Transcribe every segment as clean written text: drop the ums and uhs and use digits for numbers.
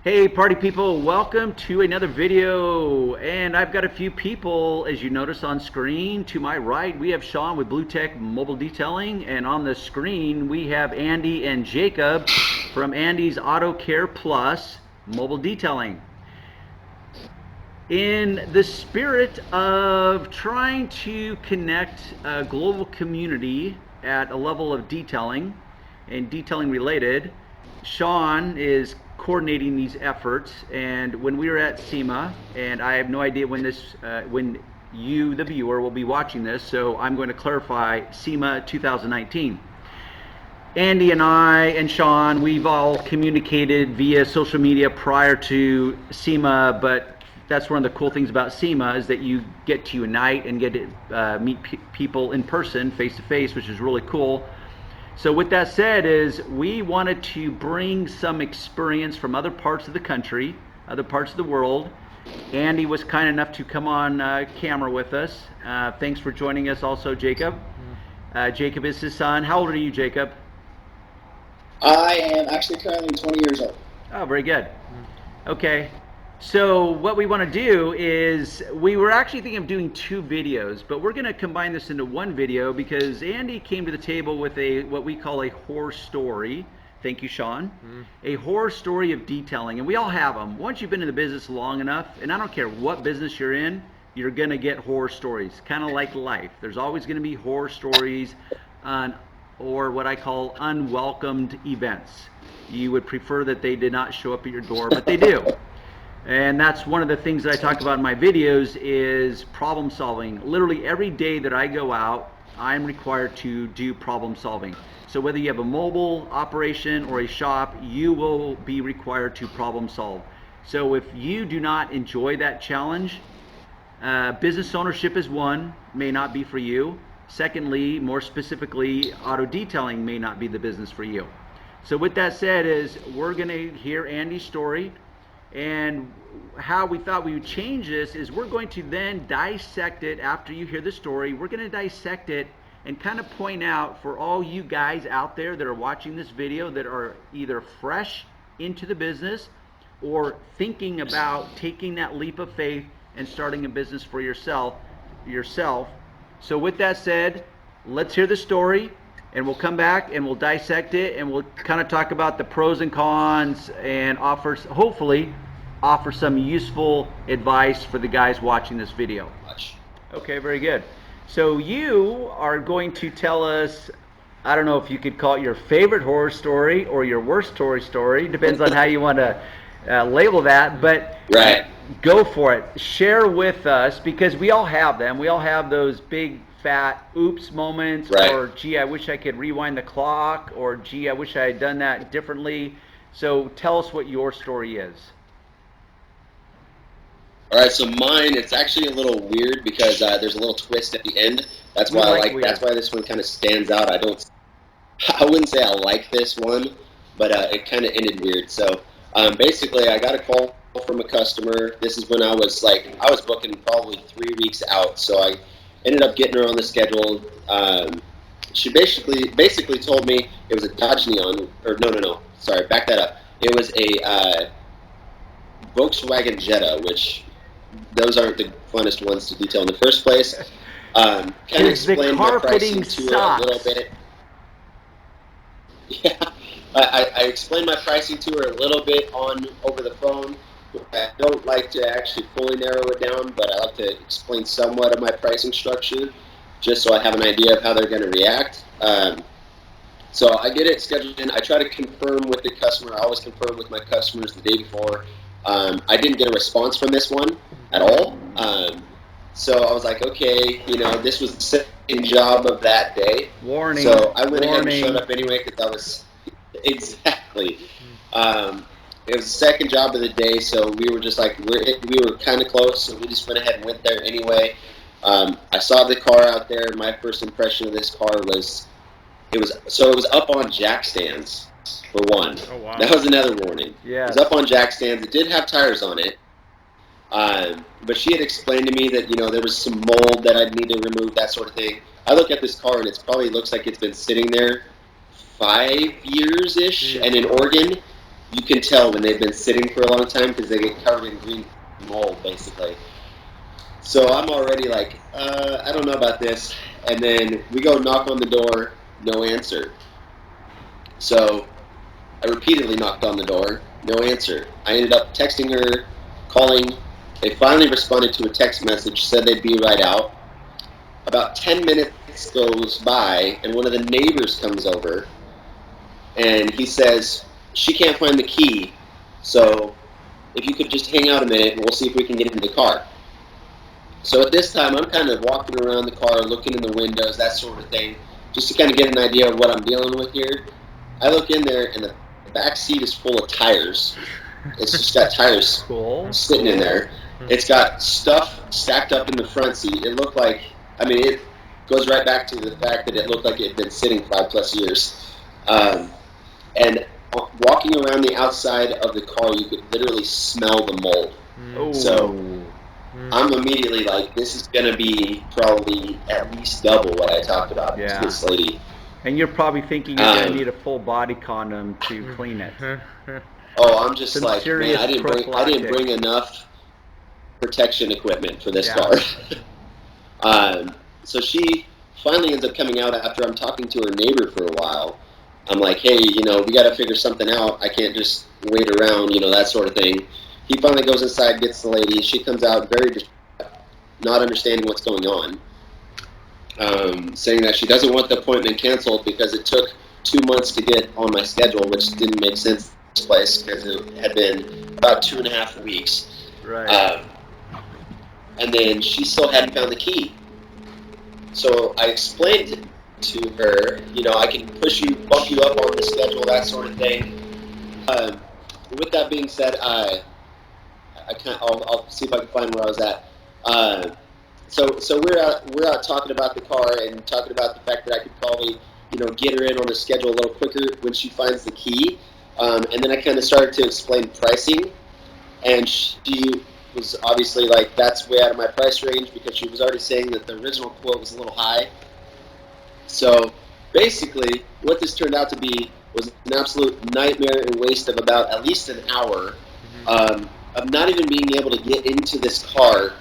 Hey party people, welcome to another video. And I've got a few people, as you notice on screen. To my right, we have Sean with Blue Tech Mobile Detailing. And on the screen, we have Andy and Jacob from Andy's Auto Care Plus Mobile Detailing. In the spirit of trying to connect a global community at a level of detailing and detailing related, Sean is coordinating these efforts. And when we were at SEMA, and I have no idea when you, the viewer, will be watching this, so I'm going to clarify SEMA 2019. Andy and I and Sean, we've all communicated via social media prior to SEMA, but that's one of the cool things about SEMA is that you get to unite and get to meet people in person, face to face, which is really cool. So with that said, is we wanted to bring some experience from other parts of the country, other parts of the world. Andy was kind enough to come on camera with us. Thanks for joining us also, Jacob. Jacob is his son. How old are you, Jacob? I am actually currently 20 years old. Oh, very good. Okay. So what we want to do is we were actually thinking of doing two videos, but we're going to combine this into one video because Andy came to the table with a what we call a horror story. Thank you, Sean. A horror story of detailing, and we all have them. Once you've been in the business long enough, and I don't care what business you're in, you're going to get horror stories, kind of like life. There's always going to be horror stories on or what I call unwelcomed events. You would prefer that they did not show up at your door, but they do. And that's one of the things that I talk about in my videos is problem solving. Literally every day that I go out, I'm required to do problem solving. So whether you have a mobile operation or a shop, you will be required to problem solve. So if you do not enjoy that challenge, business ownership is one, may not be for you. Secondly, more specifically, auto detailing may not be the business for you. So with that said, is we're going to hear Andy's story, and how we thought we would change this is we're going to then dissect it after you hear the story. We're going to dissect it and kind of point out for all you guys out there that are watching this video that are either fresh into the business or thinking about taking that leap of faith and starting a business for yourself. So with that said, let's hear the story and we'll come back and we'll dissect it and we'll kind of talk about the pros and cons and hopefully offer some useful advice for the guys watching this video. Okay, very good. So you are going to tell us, I don't know if you could call it your favorite horror story or your worst horror story, depends on how you want to label that, but Right. go for it. Share with us, because we all have them. We all have those big fat oops moments, Right. or gee, I wish I could rewind the clock, or gee, I wish I had done that differently. So tell us what your story is. All right. So mine, it's actually a little weird because there's a little twist at the end. That's We why like weird. That's why this one kind of stands out. I wouldn't say I like this one, but it kind of ended weird. So basically, I got a call from a customer. This is when I was booking probably 3 weeks out. So I ended up getting her on the schedule. She basically told me it was a Dodge Neon, or no, sorry, back that up. It was a Volkswagen Jetta, which those aren't the funnest ones to detail in the first place. Kind of explained my pricing to her a little bit. Yeah, I explained my pricing to her a little bit on over the phone. I don't like to actually fully narrow it down, but I like to explain somewhat of my pricing structure, just so I have an idea of how they're going to react. So I get it scheduled in. I try to confirm with the customer. I always confirm with my customers the day before. I didn't get a response from this one at all. So I was like, okay, this was the second job of that day. Warning. So I went ahead and Warning. showed up anyway because I was exactly. It was the second job of the day, so we were just like we were kind of close, so we just went ahead and went there anyway. I saw the car out there. My first impression of this car was it was up on jack stands for one. Oh, wow. That was another warning. Yes. It was up on jack stands. It did have tires on it. But she had explained to me that there was some mold that I'd need to remove, that sort of thing. I look at this car and it probably looks like it's been sitting there 5 years ish, and in Oregon, you can tell when they've been sitting for a long time because they get covered in green mold, basically. So I'm already like, I don't know about this. And then we go knock on the door, no answer. So I repeatedly knocked on the door, no answer. I ended up texting her, calling. They finally responded to a text message, said they'd be right out. About 10 minutes goes by, and one of the neighbors comes over, and he says, she can't find the key, so if you could just hang out a minute, and we'll see if we can get into the car. So at this time, I'm kind of walking around the car, looking in the windows, that sort of thing, just to kind of get an idea of what I'm dealing with here. I look in there, and the back seat is full of tires. It's just got tires sitting in there. It's got stuff stacked up in the front seat. It looked like, I mean, it goes right back to the fact that it looked like it had been sitting 5+ years. And walking around the outside of the car, you could literally smell the mold. Oh. So I'm immediately like, this is going to be probably at least double what I talked about to this lady. And you're probably thinking you're going to need a full body condom to clean it. Oh, I'm just Some like, man, serious I didn't bring enough protection equipment for this car. So she finally ends up coming out after I'm talking to her neighbor for a while. I'm like, hey, you know, we got to figure something out. I can't just wait around, you know, that sort of thing. He finally goes inside, gets the lady. She comes out very not understanding what's going on, saying that she doesn't want the appointment canceled because it took 2 months to get on my schedule, which didn't make sense in this place because it had been about 2.5 weeks. Right. And then she still hadn't found the key. So I explained to her, you know, I can bump you up on the schedule, that sort of thing. With that being said, I'll see if I can find where I was at. So we're out talking about the car and talking about the fact that I could probably, you know, get her in on the schedule a little quicker when she finds the key. And then I kind of started to explain pricing, and she was obviously like, that's way out of my price range because she was already saying that the original quote was a little high. So basically, what this turned out to be was an absolute nightmare and waste of about at least an hour of not even being able to get into this car.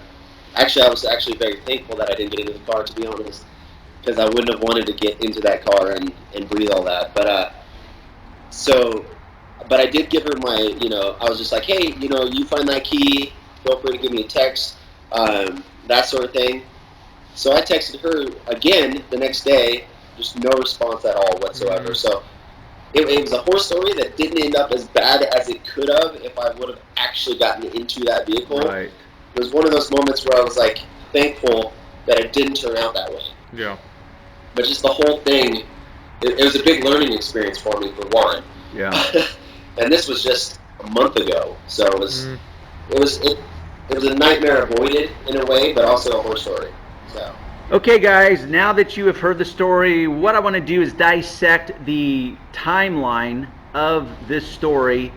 Actually, I was actually very thankful that I didn't get into the car, to be honest, because I wouldn't have wanted to get into that car and breathe all that. But I did give her my, you know, I was just like, hey, you know, you find that key, feel free to give me a text, that sort of thing. So I texted her again the next day, just no response at all whatsoever. So it was a horror story that didn't end up as bad as it could have if I would have actually gotten into that vehicle. Right. It was one of those moments where I was like thankful that it didn't turn out that way. Yeah. But just the whole thing, it was a big learning experience for me, for one. Yeah. And this was just a month ago, so it was a nightmare avoided in a way, but also a horror story. So. Okay, guys, now that you have heard the story, what I want to do is dissect the timeline of this story,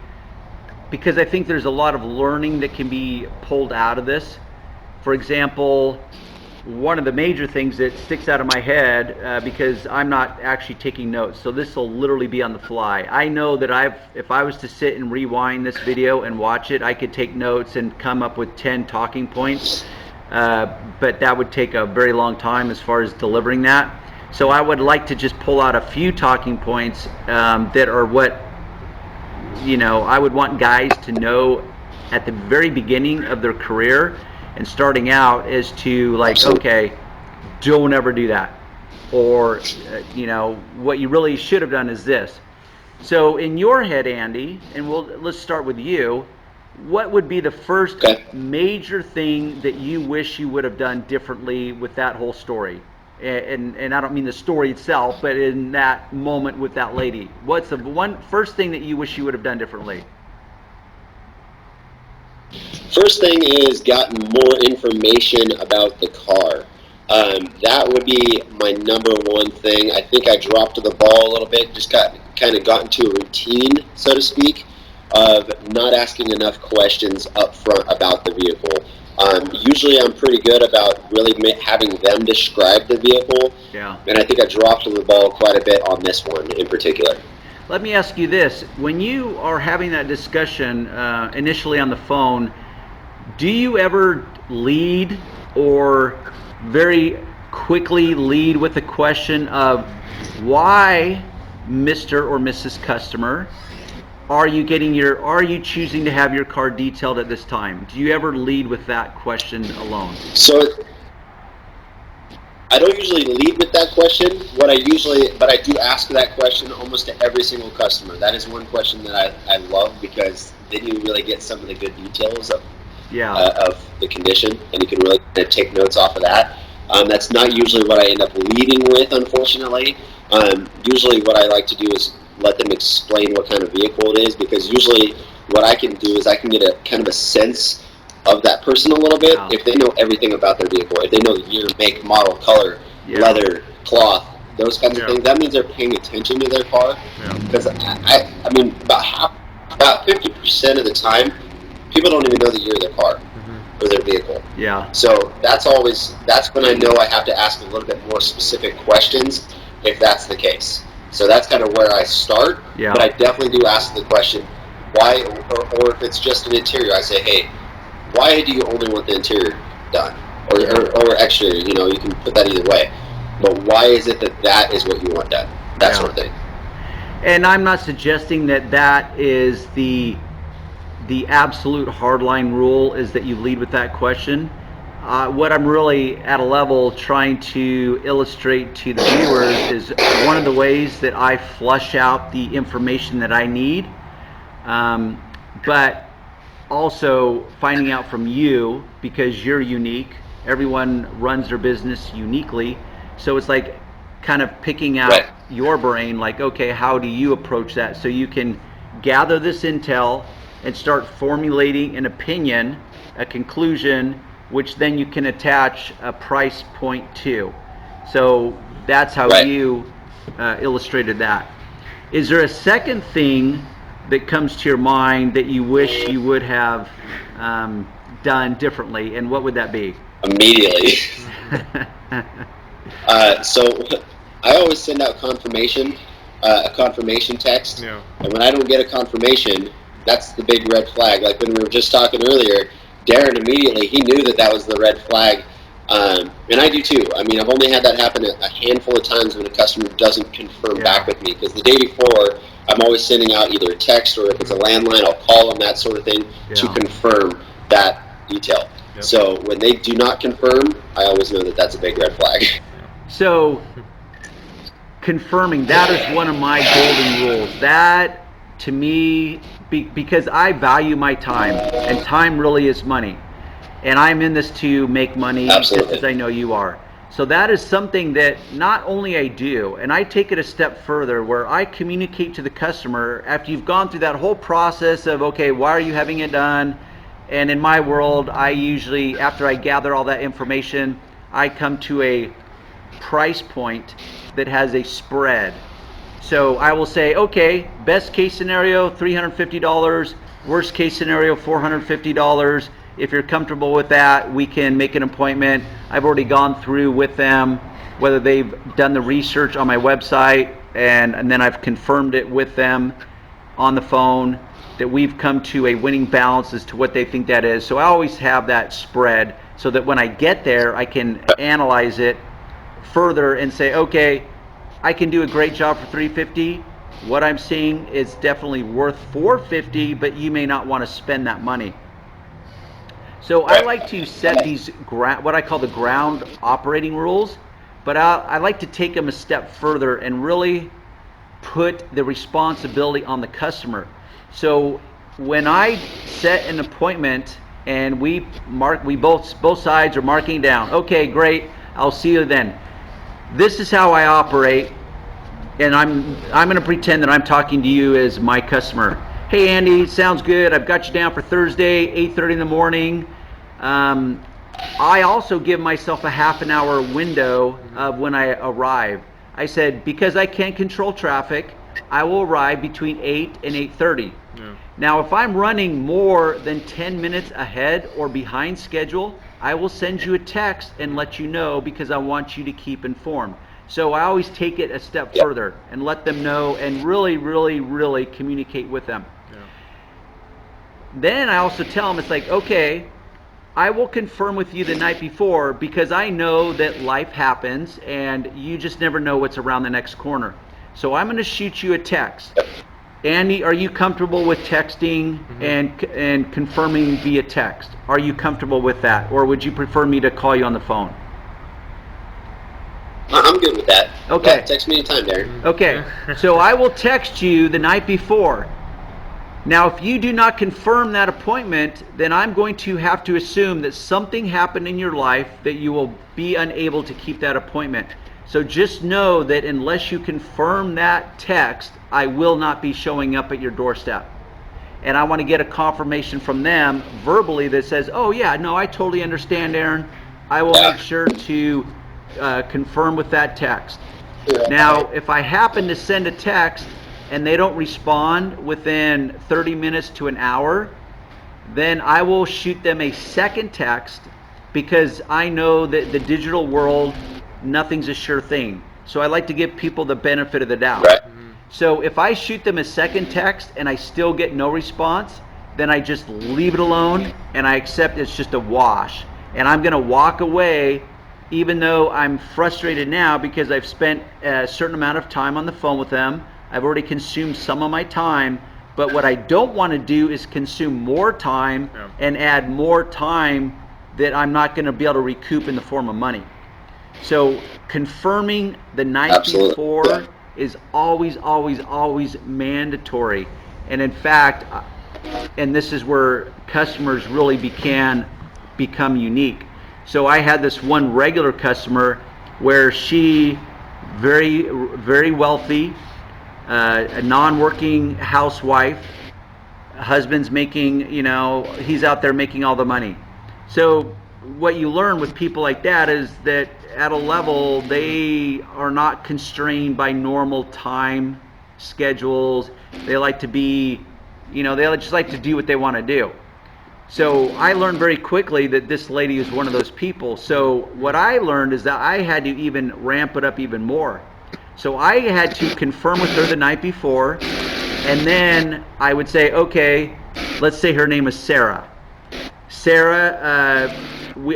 because I think there's a lot of learning that can be pulled out of this. For example, one of the major things that sticks out of my head, because I'm not actually taking notes, so this will literally be on the fly. I know that if I was to sit and rewind this video and watch it, I could take notes and come up with 10 talking points. But that would take a very long time as far as delivering that. So I would like to just pull out a few talking points that are what, you know, I would want guys to know at the very beginning of their career and starting out, as to like, okay, don't ever do that. Or, you know, what you really should have done is this. So in your head, Andy, and let's start with you, what would be the first major thing that you wish you would have done differently with that whole story? And I don't mean the story itself, but in that moment with that lady. What's the first thing that you wish you would have done differently? First thing is gotten more information about the car. That would be my number one thing. I think I dropped the ball a little bit, just kind of got into a routine, so to speak, of not asking enough questions up front about the vehicle. Usually I'm pretty good about really having them describe the vehicle, and I think I dropped the ball quite a bit on this one in particular. Let me ask you this. When you are having that discussion initially on the phone, do you ever lead or very quickly lead with the question of why, Mr. or Mrs. Customer, are you choosing to have your car detailed at this time? Do you ever lead with that question alone? So I don't usually lead with that question. But I do ask that question almost to every single customer. That is one question that I love, because then you really get some of the good details of the condition, and you can really kind of take notes off of that. That's not usually what I end up leading with, unfortunately. Usually what I like to do is let them explain what kind of vehicle it is, because usually what I can do is I can get a kind of a sense of that person a little bit if they know everything about their vehicle. If they know the year, make, model, color, leather, cloth, those kinds of things. That means they're paying attention to their car. Because I mean, about 50% of the time, people don't even know the year of their car or their vehicle. So that's when I know I have to ask a little bit more specific questions if that's the case. So that's kind of where I start. But I definitely do ask the question, why, or if it's just an interior, I say, hey, why do you only want the interior done? Or exterior, you can put that either way. But why is it that is what you want done? That sort of thing. And I'm not suggesting that is the absolute hardline rule is that you lead with that question. What I'm really at a level trying to illustrate to the viewers is one of the ways that I flush out the information that I need, but also finding out from you, because you're unique. Everyone runs their business uniquely, so it's like kind of picking out your brain, like, okay, how do you approach that, so you can gather this intel and start formulating an opinion, a conclusion, which then you can attach a price point to. So that's how you illustrated that. Is there a second thing that comes to your mind that you wish you would have done differently, and what would that be? Immediately. So I always send out a confirmation text, and when I don't get a confirmation, that's the big red flag. Like when we were just talking earlier, Darren immediately, he knew that was the red flag, and I do too. I mean, I've only had that happen a handful of times when a customer doesn't confirm back with me, because the day before, I'm always sending out either a text, or if it's a landline, I'll call them, that sort of thing, to confirm that detail. So when they do not confirm, I always know that that's a big red flag. So confirming, that is one of my golden rules. That, to me, because I value my time, and time really is money, and I'm in this to make money, just as I know you are. So that is something that not only I do, and I take it a step further, where I communicate to the customer after you've gone through that whole process of, okay, why are you having it done? And in my world, I usually, after I gather all that information, I come to a price point that has a spread. So I will say, okay, best case scenario, $350, worst case scenario, $450. If you're comfortable with that, we can make an appointment. I've already gone through with them, whether they've done the research on my website, and then I've confirmed it with them on the phone, that we've come to a winning balance as to what they think that is. So I always have that spread, so that when I get there, I can analyze it further and say, okay, I can do a great job for $350. What I'm seeing is definitely worth $450, but you may not want to spend that money. So I like to set these what I call the ground operating rules, but I like to take them a step further and really put the responsibility on the customer. So when I set an appointment and we both sides are marking down, okay, great, I'll see you then. This is how I operate, and I'm going to pretend that I'm talking to you as my customer. Hey Andy, sounds good. I've got you down for Thursday, 8:30 in the morning. I also give myself a half an hour window of when I arrive. I said, because I can't control traffic, I will arrive between 8 and 8:30. Now, if I'm running more than 10 minutes ahead or behind schedule, I will send you a text and let you know, because I want you to keep informed. So I always take it a step further and let them know and really, really, really communicate with them. Yeah. Then I also tell them, it's like, okay, I will confirm with you the night before because I know that life happens and you just never know what's around the next corner. So I'm going to shoot you a text. Andy, are you comfortable with texting and confirming via text? Are you comfortable with that? Or would you prefer me to call you on the phone? I'm good with that. Okay. Yeah, text me anytime, Darren. Okay. So I will text you the night before. Now, if you do not confirm that appointment, then I'm going to have to assume that something happened in your life that you will be unable to keep that appointment. So just know that unless you confirm that text, I will not be showing up at your doorstep. And I want to get a confirmation from them verbally that says, oh yeah, no, I totally understand, Darren. I will make sure to confirm with that text. Now, if I happen to send a text and they don't respond within 30 minutes to an hour, then I will shoot them a second text because I know that the digital world, nothing's a sure thing. So I like to give people the benefit of the doubt. Right. So if I shoot them a second text and I still get no response, then I just leave it alone and I accept it's just a wash. And I'm going to walk away even though I'm frustrated now because I've spent a certain amount of time on the phone with them. I've already consumed some of my time, but what I don't want to do is consume more time and add more time that I'm not going to be able to recoup in the form of money. So confirming the night before is always, always, always mandatory. And in fact, and this is where customers really become unique. So I had this one regular customer where she, very, very wealthy, a non-working housewife, husband's making, he's out there making all the money. So what you learn with people like that is that at a level, they are not constrained by normal time schedules. They like to be, they just like to do what they want to do. So I learned very quickly that this lady is one of those people. So what I learned is that I had to even ramp it up even more. So I had to confirm with her the night before, and then I would say, okay, let's say her name is Sarah. Sarah,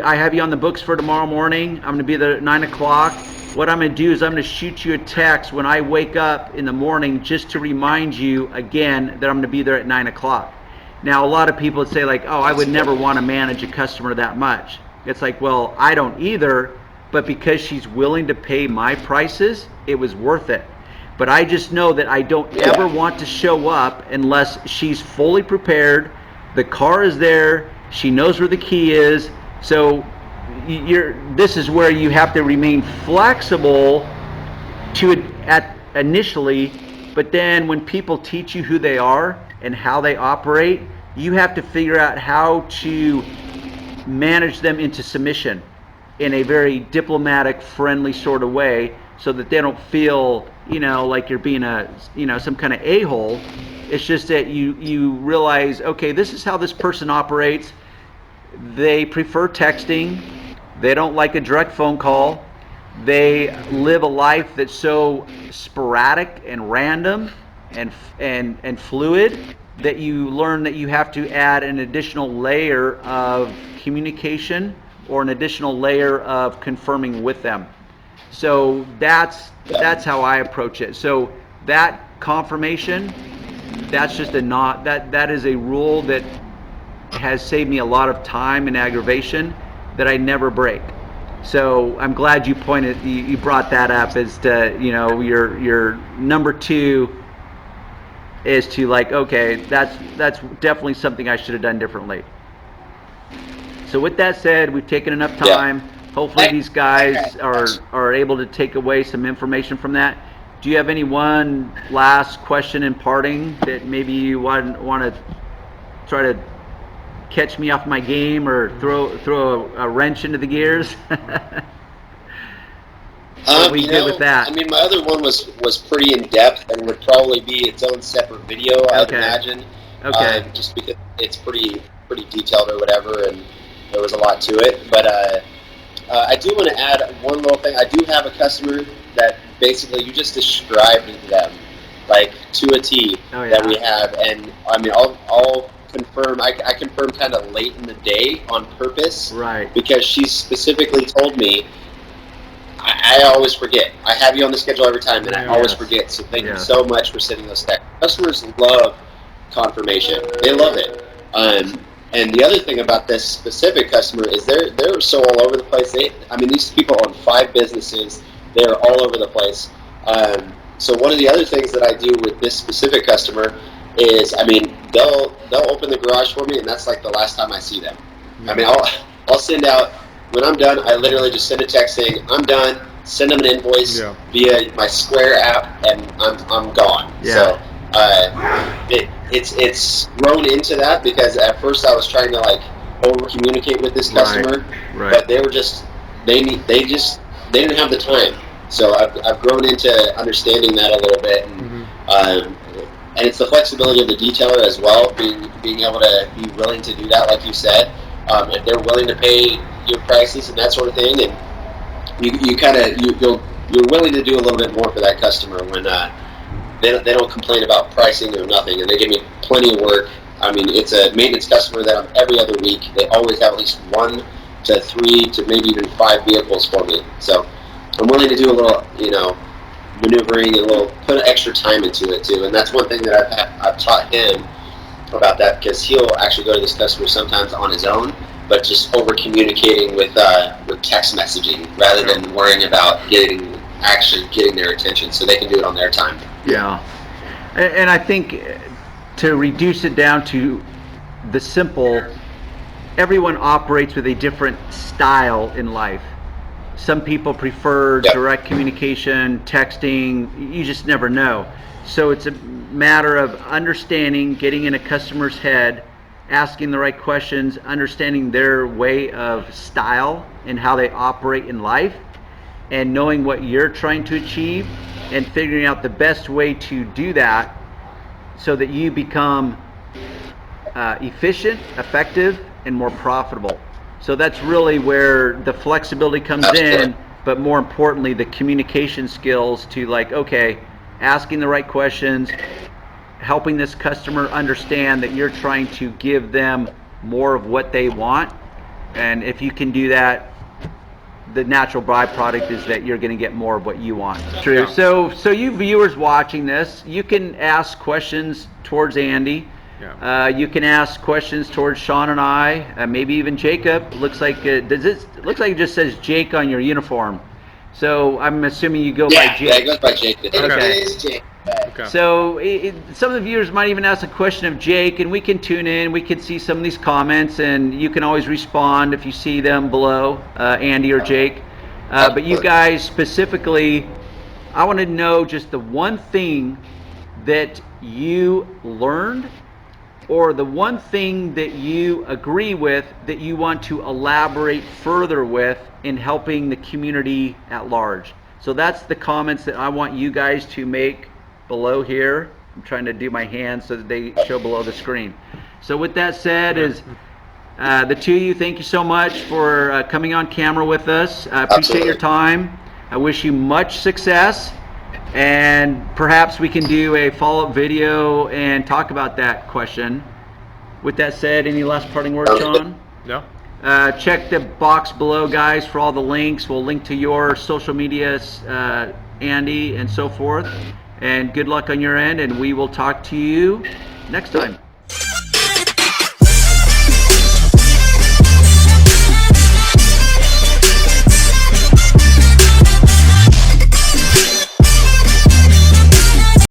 I have you on the books for tomorrow morning. I'm going to be there at 9 o'clock. What I'm going to do is I'm going to shoot you a text when I wake up in the morning just to remind you again that I'm going to be there at 9 o'clock. Now, a lot of people would say like, oh, I would never want to manage a customer that much. It's like, well, I don't either, but because she's willing to pay my prices, it was worth it. But I just know that I don't ever want to show up unless she's fully prepared, the car is there, she knows where the key is. So this is where you have to remain flexible initially, but then when people teach you who they are and how they operate, you have to figure out how to manage them into submission in a very diplomatic, friendly sort of way so that they don't feel, like you're being some kind of a-hole. It's just that you realize, okay, this is how this person operates. They prefer texting. They don't like a direct phone call. They live a life that's so sporadic and random and fluid that you learn that you have to add an additional layer of communication or an additional layer of confirming with them. So that's how I approach it. So that confirmation, that's just that is a rule that has saved me a lot of time and aggravation that I never break. So I'm glad you brought that up as to, your number two is to like, okay, that's definitely something I should have done differently. So with that said, we've taken enough time. Hopefully these guys are able to take away some information from that. Do you have any one last question in parting that maybe you want to try to catch me off my game or throw a wrench into the gears? Are we good with that? I mean, my other one was pretty in depth and would probably be its own separate video, I'd imagine. Okay. Just because it's pretty detailed or whatever, and there was a lot to it. But I do want to add one little thing. I do have a customer that basically you just described them like to a T that we have, and I mean I'll confirm. I confirm kind of late in the day on purpose, right? Because she specifically told me. I always forget. I have you on the schedule every time, and I always forget. So thank you so much for sending those texts. Customers love confirmation. They love it. And the other thing about this specific customer is they're so all over the place. I mean, these people own 5 businesses. They're all over the place. So one of the other things that I do with this specific customer is, I mean, they'll open the garage for me, and that's like the last time I see them. I mean, I'll send out. When I'm done, I literally just send a text saying, I'm done, send them an invoice via my Square app, and I'm gone. So it's grown into that, because at first I was trying to like over communicate with this customer, but they were just they didn't have the time. So I've grown into understanding that a little bit, and it's the flexibility of the detailer as well, being able to be willing to do that, like you said. If they're willing to pay your prices and that sort of thing, and you're willing to do a little bit more for that customer when they don't complain about pricing or nothing, and they give me plenty of work. I mean, it's a maintenance customer that I'm every other week. They always have at least 1 to 3 to maybe even 5 vehicles for me. So I'm willing to do a little, maneuvering and put extra time into it too. And that's one thing that I've taught him about that, because he'll actually go to this customer sometimes on his own, but just over communicating with text messaging rather than worrying about getting their attention, so they can do it on their time. Yeah, and I think to reduce it down to the simple, everyone operates with a different style in life. Some people prefer direct communication, texting. You just never know. So it's a matter of understanding, getting in a customer's head, asking the right questions, understanding their way of style and how they operate in life, and knowing what you're trying to achieve, and figuring out the best way to do that so that you become efficient, effective, and more profitable. So that's really where the flexibility comes in, but more importantly, the communication skills to asking the right questions, helping this customer understand that you're trying to give them more of what they want. And if you can do that, the natural byproduct is that you're going to get more of what you want. True. Yeah. So you viewers watching this, you can ask questions towards Andy. Yeah. You can ask questions towards Sean and I, maybe even Jacob. Looks like looks like it just says Jake on your uniform. So I'm assuming you go by Jake. Yeah, it goes by Jake. Okay. It is Jake. Okay. So some of the viewers might even ask a question of Jake, and we can tune in. We can see some of these comments, and you can always respond if you see them below, Andy or Jake. But you guys specifically, I want to know just the one thing that you learned, or the one thing that you agree with that you want to elaborate further with in helping the community at large. So that's the comments that I want you guys to make below here. I'm trying to do my hands so that they show below the screen. So with that said, the two of you, thank you so much for coming on camera with us. I appreciate your time. I wish you much success, and perhaps we can do a follow-up video and talk about that question. With that said, any last parting words, Sean? No. Check the box below, guys, for all the links. We'll link to your social medias, Andy, and so forth. And good luck on your end, and we will talk to you next time.